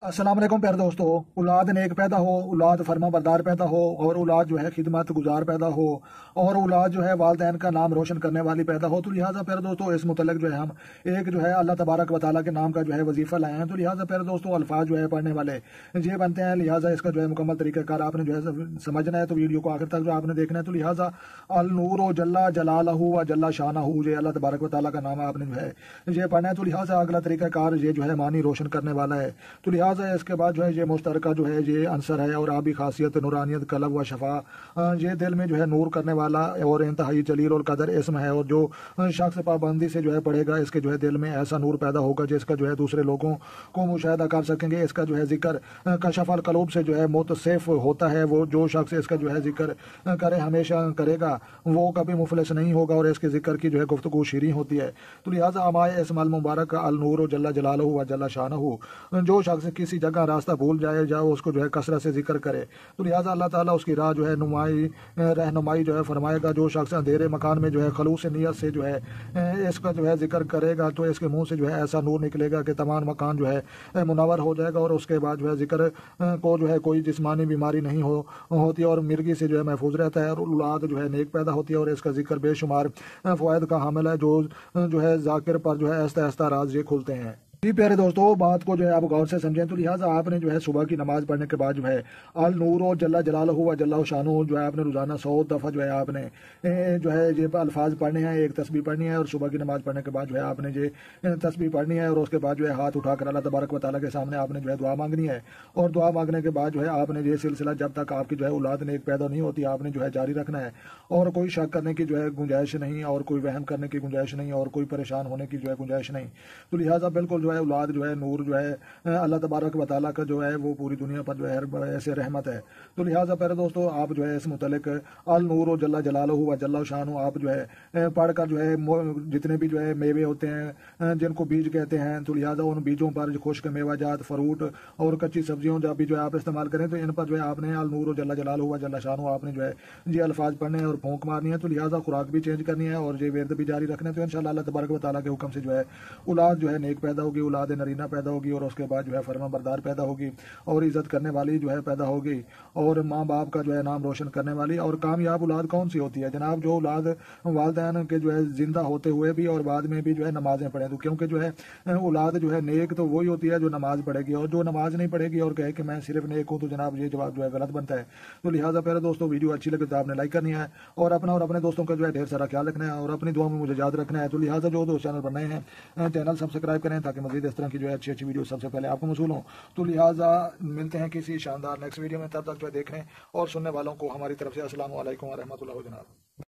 अस्सलाम वालेकुम प्यारे दोस्तों। औलाद नेक पैदा हो, औलाद फर्मा बरदार पैदा हो, और औलाद जो है खिदमत गुजार पैदा हो, और औलाद जो है वालदैन का नाम रोशन करने वाली पैदा हो। तो लिहाजा प्यारे दोस्तों इस मुतल्लिक जो है हम एक जो है अल्लाह तबारक व तआला के नाम का जो है वजीफा लाए हैं। तो लिहाजा प्यारे दोस्तों अल्फाज जो है पढ़ने वाले ये बनते हैं। लिहाजा इसका जो है मुकम्मल तरीक़ाकार आपने जो है समझना है, तो वीडियो को आखिर तक जो आपने देखना है। तो लिहाजा अल नूर जल्ला जलालहू व जल्ला शानहू, ये अल्लाह तबारक व तआला का नाम आपने जो है ये पढ़ना है। तो लिहाजा अगला तरीक़ाकार ये जो है मानी रोशन करने वाला है। तो लिहाजा इसके बाद जो है ये मुश्तरका जो है ये अंसर है, और आबी खासियत नूरानियत कलब व शफा, ये दिल में जो है नूर करने वाला और इंतहाई जलील और कदर इसम है। और जो शख्स पाबंदी से जो है पढ़ेगा, इसके जो है दिल में ऐसा नूर पैदा होगा जिसका जो है दूसरे लोगों को मुशाहिदा कर सकेंगे। इसका जो है जिक्र कशफल कलूब से जो है मुतसिफ होता है। वो जो शख्स इसका जो है जिक्र करे हमेशा करेगा, वो कभी मुफलिस नहीं होगा, और इसके जिक्र की जो है गुफ्तगू शीरी होती है। तो लिहाजा हमारे इसम अल मुबारक अल नूर जल्ला जलालहू व जल्ला शानहू, जो शख्स किसी जगह रास्ता भूल जाओ उसको जो है कसरत से जिक्र करे, तो लिहाजा अल्लाह ताला उसकी राह जो है रहनुमाई जो है फरमाएगा। जो शख्स अंधेरे मकान में जो है खलूस नियत से जो है इसका जो है जिक्र करेगा, तो इसके मुंह से जो है ऐसा नूर निकलेगा कि तमाम मकान जो है मुनव्वर हो जाएगा, और उसके बाद जो है जिक्र को जो है कोई जिस्मानी बीमारी नहीं होती, और मिर्गी से जो है महफूज रहता है, और औलाद जो है नेक पैदा होती है, और इसका जिक्र बेशुमार फ़वाइद का हामिल है। जो है जाकिर पर जो है आहिस्ता आहिस्ता राज ये खुलते हैं। जी प्यारे दोस्तों, बात को जो है आप गौर से समझें। तो लिहाजा आपने जो है सुबह की नमाज पढ़ने के बाद जो है अल नूर और जल्ला जलालहू व जल्ला शानहू जो है आपने रोजाना 100 दफ़ा जो है आपने जो है ये अल्फाज पढ़ने हैं, एक तस्बीह पढ़नी है, और सुबह की नमाज पढ़ने के बाद जो है आपने ये तस्बीह पढ़नी है, और उसके बाद जो है हाथ उठाकर अल्लाह तबारक व तआला के सामने आपने जो है दुआ मांगनी है। और दुआ मांगने के बाद जो है आपने ये सिलसिला जब तक आपकी जो है औलाद नेक पैदा नहीं होती आपने जो है जारी रखना है, और कोई शक करने की जो है गुंजाइश नहीं, और कोई वहम करने की गुंजाइश नहीं, और कोई परेशान होने की जो है गुंजाइश नहीं। तो लिहाजा बिल्कुल जो है औलाद जो है नूर जो है अल्लाह तबारक व तआला का जो है वो पूरी दुनिया पर जो है ऐसे रहमत है। तो लिहाजा प्यारे दोस्तों आप जो है इस मुतल्लिक अल नूर और जल्ला जलालहू व जल्ला शानहू आप जो है पढ़कर जो है जितने भी जो है मेवे होते हैं जिनको बीज कहते हैं, तो लिहाजा उन बीजों पर जो खुश्क मेवाजात फ्रूट और कच्ची सब्जियों जब भी जो है आप इस्तेमाल करें, तो इन पर जो है आपने अल नूर और जल्ला जलालहू व जल्ला शानहू आपने जो है ये अल्फाज पढ़ने हैं और फूंक मारनी है। तो लिहाजा खुराक भी चेंज करनी है, और ये विरद भी जारी रखना है। तो इंशाअल्लाह अल्लाह तबारक व तआला के हुक्म से जो है औलाद जो है नेक पैदा होगी, औलाद नरीना पैदा होगी, और उसके बाद जो है फर्मा बरदार पैदा होगी, और इज्जत करने वाली जो है पैदा होगी, और माँ बाप का जो है नाम रोशन करने वाली। और कामयाब औलाद कौन सी होती है जनाब? जो औलाद वालिदैन के जो है जिंदा होते हुए भी और बाद में भी जो है नमाजें पढ़े। तो क्योंकि जो है औलाद जो है नेक तो वही होती है जो नमाज पढ़ेगी, और जो नमाज नहीं पढ़ेगी और कहे कि मैं सिर्फ नेक हूँ, तो जनाब ये जवाब जो है गलत बनता है। तो लिहाजा प्यारे दोस्तों वीडियो अच्छी लगे तो आपने लाइक करनी है, और अपना और अपने दोस्तों का जो है ढेर सारा ख्याल रखना है, और अपनी दुआ में मुझे याद रखना है। तो लिहाजा जो दोस्त चैनल पर नए हैं चैनल सब्सक्राइब करें, ताकि मजीद इस तरह की जो है अच्छी अच्छी वीडियो सबसे पहले आपको मौसूल हो। तो लिहाजा मिलते हैं किसी शानदार नेक्स्ट वीडियो में, तब तक जो है देखने और सुनने वालों को हमारी तरफ से अस्सलाम वालेकुम व रहमतुल्लाह जनाब।